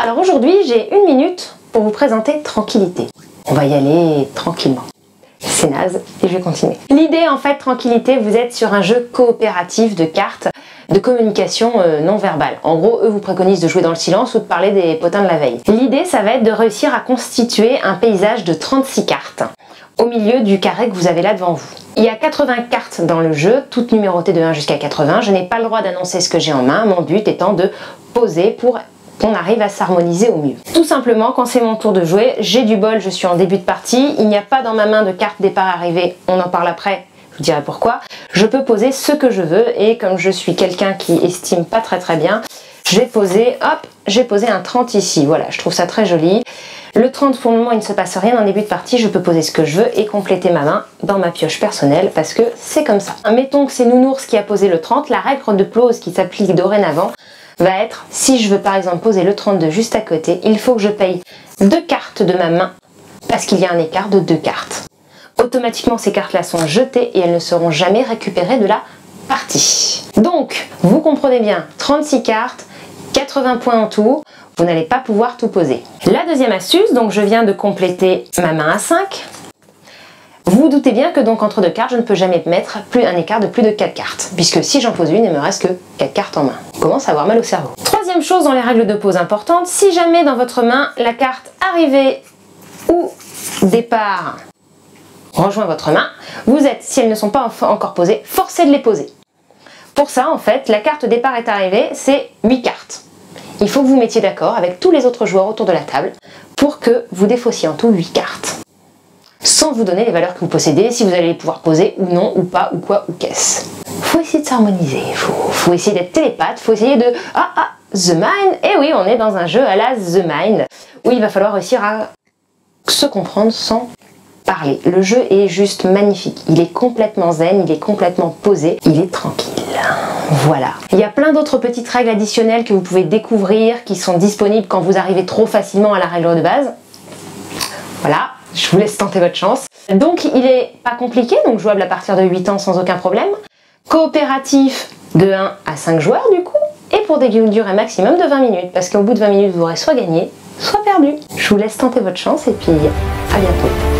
Alors aujourd'hui, j'ai 1 minute pour vous présenter Tranquillité. On va y aller tranquillement. C'est naze et je vais continuer. L'idée en fait, Tranquillité, vous êtes sur un jeu coopératif de cartes de communication non verbale. En gros, eux vous préconisent de jouer dans le silence ou de parler des potins de la veille. L'idée, ça va être de réussir à constituer un paysage de 36 cartes au milieu du carré que vous avez là devant vous. Il y a 80 cartes dans le jeu, toutes numérotées de 1 jusqu'à 80. Je n'ai pas le droit d'annoncer ce que j'ai en main, mon but étant de poser pour qu'on arrive à s'harmoniser au mieux. Tout simplement, quand c'est mon tour de jouer, j'ai du bol, je suis en début de partie, il n'y a pas dans ma main de carte départ-arrivée, on en parle après, je vous dirai pourquoi. Je peux poser ce que je veux et comme je suis quelqu'un qui estime pas très bien, je vais poser, hop, j'ai posé un 30 ici, voilà, je trouve ça très joli. Le 30, pour le moment, il ne se passe rien en début de partie, je peux poser ce que je veux et compléter ma main dans ma pioche personnelle parce que c'est comme ça. Mettons que c'est Nounours qui a posé le 30, la règle de pause qui s'applique dorénavant va être, si je veux par exemple poser le 32 juste à côté, il faut que je paye 2 cartes de ma main parce qu'il y a un écart de 2 cartes. Automatiquement, ces cartes-là sont jetées et elles ne seront jamais récupérées de la partie. Donc, vous comprenez bien, 36 cartes, 80 points en tout, vous n'allez pas pouvoir tout poser. La deuxième astuce, donc je viens de compléter ma main à 5. Vous vous doutez bien que donc entre 2 cartes, je ne peux jamais mettre un écart de plus de 4 cartes, puisque si j'en pose une, il me reste que 4 cartes en main. On commence à avoir mal au cerveau. Troisième chose dans les règles de pose importantes, si jamais dans votre main, la carte arrivée ou départ rejoint votre main, vous êtes, si elles ne sont pas encore posées, forcé de les poser. Pour ça, en fait, la carte départ est arrivée, c'est 8 cartes. Il faut que vous mettiez d'accord avec tous les autres joueurs autour de la table pour que vous défaussiez en tout 8 cartes. Sans vous donner les valeurs que vous possédez, si vous allez pouvoir poser ou non, ou pas, ou quoi, ou qu'est-ce. Faut essayer de s'harmoniser, faut essayer d'être télépathe, faut essayer de... The Mind. Et oui, on est dans un jeu à la The Mind, où il va falloir réussir à se comprendre sans parler. Le jeu est juste magnifique, il est complètement zen, il est complètement posé, il est tranquille. Voilà. Il y a plein d'autres petites règles additionnelles que vous pouvez découvrir, qui sont disponibles quand vous arrivez trop facilement à la règle de base. Voilà, je vous laisse tenter votre chance. Donc il est pas compliqué, donc jouable à partir de 8 ans sans aucun problème. Coopératif de 1 à 5 joueurs du coup, et pour des durées maximum de 20 minutes, parce qu'au bout de 20 minutes vous aurez soit gagné, soit perdu. Je vous laisse tenter votre chance et puis à bientôt.